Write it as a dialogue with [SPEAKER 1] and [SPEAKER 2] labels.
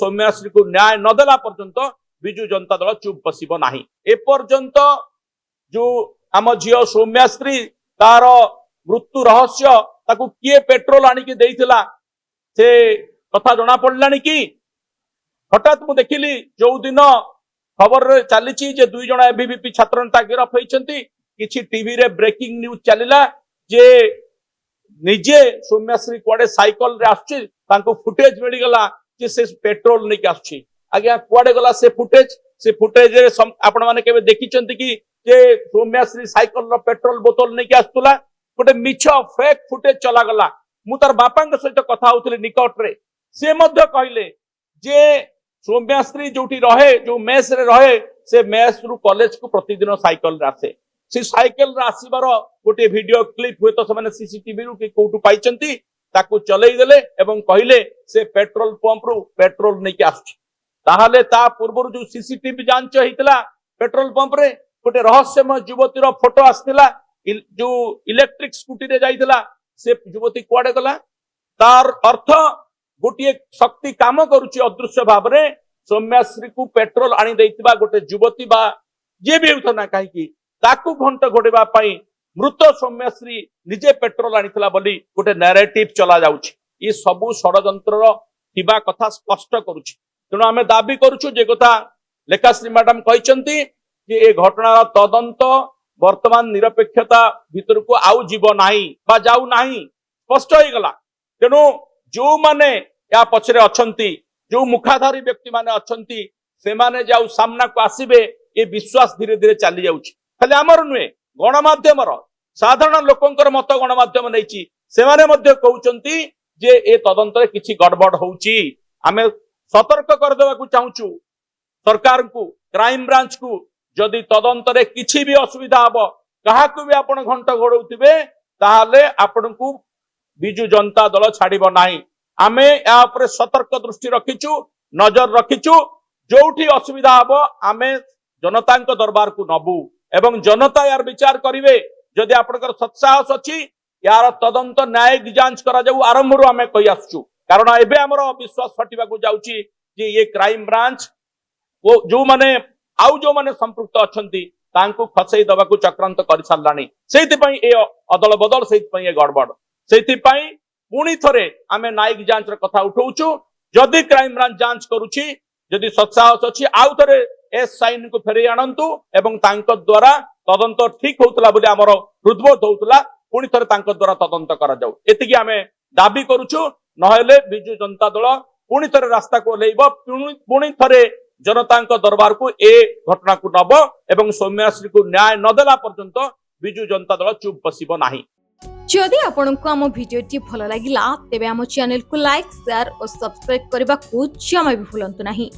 [SPEAKER 1] सौम्याश्री को न्याय नदेला पर्यंत विजु जनता दल चुप बसिब नाही। ए पर्यंत जो आम झियो सौम्याश्री तार मृत्यु रहस्य ताकू किए पेट्रोल आनिकी देइथिला से कथा जना पड़लानी कि हठात मु देखिली जो दिन खबर रे चलीची जे 2 जण एबीवीपी छात्र नेता गिरफ होइछंती किछि टीवी रे ब्रेकिंग न्यूज चलिला जे निजे सौम्याश्री कुआडे साइकल रे आछी तांको फुटेज मिली गला जे से पेट्रोल नै के आछी आज्ञा कुआडे गला से फुटेज रे आपण माने केबे देखिचंती कि जे सौम्याश्री साइकल रो पेट्रोल बोतल नै के आस्तुला गोटे मिछ फेक फुटेज चला गला। मु तार बापांक सहित कथा होतले निकट रे से मध्य कहले जे सौम्याश्री जोठी रहे जो मेस रे रहे से मेस रु कॉलेज को प्रतिदिन साइकल रे आसे से साइकल रे आसीबार गोटे वीडियो क्लिप हुए तो से सीसीटीवी रु कि कोटू पाइचंती ताकू चलई देले एवं कहले से पेट्रोल पंप रु पेट्रोल नै के आछी ताहाले ता पूर्व जो सीसीटीवी जांच हेतला पेट्रोल पंप रे गोटे रहस्यमय युवतीर फोटो आसथिला जो इलेक्ट्रिक स्कूटी रे जाइथिला से युवती कुआडे गला तार अर्थ गोटे शक्ति काम करुची अदृश्य भाव रे सौम्याश्री को पेट्रोल आनी देइतिबा गोटे युवती बा जे भी होता ना कहीं ताकू घंट घोड़ेबा पई मृत सौम्याश्री निजे पेट्रोल आनीथिला बोली गोटे नैरेटिव चला जाउची ये सबु षडयंत्र थिबा कथा स्पष्ट करुची। तेणु आमे दाबी करूछु जे कथा लेखाश्री मैडम कहिसंती जे ए घटनार तदंत वर्तमान निरपेक्षता भीतर को आउ जीव नाही बा जाऊ नाही स्पष्ट हो गला। तेणु जो माने या पछरे अछंती जो मुखाधारी व्यक्ति माने अछंती से माने जाऊ सामना को आसीबे ए विश्वास धीरे धीरे चली जाउची खाली हमर नुए गणमाध्यम साधारण लोकंकर मत गणमाध्यम नैची से माने मध्य कहउचंती जे ए तदंत रे किछि गड़बड़ होउची आमे सतर्क कर देबा को चाहूचू सरकार को क्राइम ब्रांच को जदि तदंत रे किछि भी असुविधा हबो काहाकू भी आपण घंटा घोड़ौथिबे ताहाले आपण को बिजु जनता दल छाड़िबो नाही। आमे या ऊपर सतर्क दृष्टि रखिचु नजर रखिचु जोठी असुविधा हबो आमे जनता दरबार को नबू एवं जनता यार विचार करिवे जदि आपनकर सत्साहस अछि यार तदंत न्यायिक जांच करा जाऊ आरंभ रु आमे कहि आसुचु कारण एबे हमर विश्वास फटिबा को जाउची जे ये क्राइम ब्रांच वो जो माने आउ जो माने संपृक्त अछंती तांको फसई दबा को चक्रांत कर सारलानी सेति पई ए अदल बदल सेति पई ए गड़बड़ सेति पई पुणी थरे आमे न्यायिक जांच र कथा उठौचु जदि क्राइम ब्रांच जांच करूची जदि सत्साहस अछि आउ थरे एस साइन को फेरै आनंतु एवं तांको द्वारा तदंत ठीक होतला बोली हमर हृदबोध होतला पुणी थरे तांको द्वारा तदंत करा जाऊ एतिकी आमे दाबी करूचु नहेले बिजु जनता दल पुणी थरे रास्ता को लेइबो पुणी थरे जनता दरबार को ए घटना को नब एवं सौम्याश्री को न्याय नदेला पर्यंत बिजु जनता दल चुप बसिब नाही।
[SPEAKER 2] जदि आपंक आम भिडी भल लगा तेब आम चैनल को लाइक शेयर और सब्सक्राइब करने को जमा भी भूलु नहीं।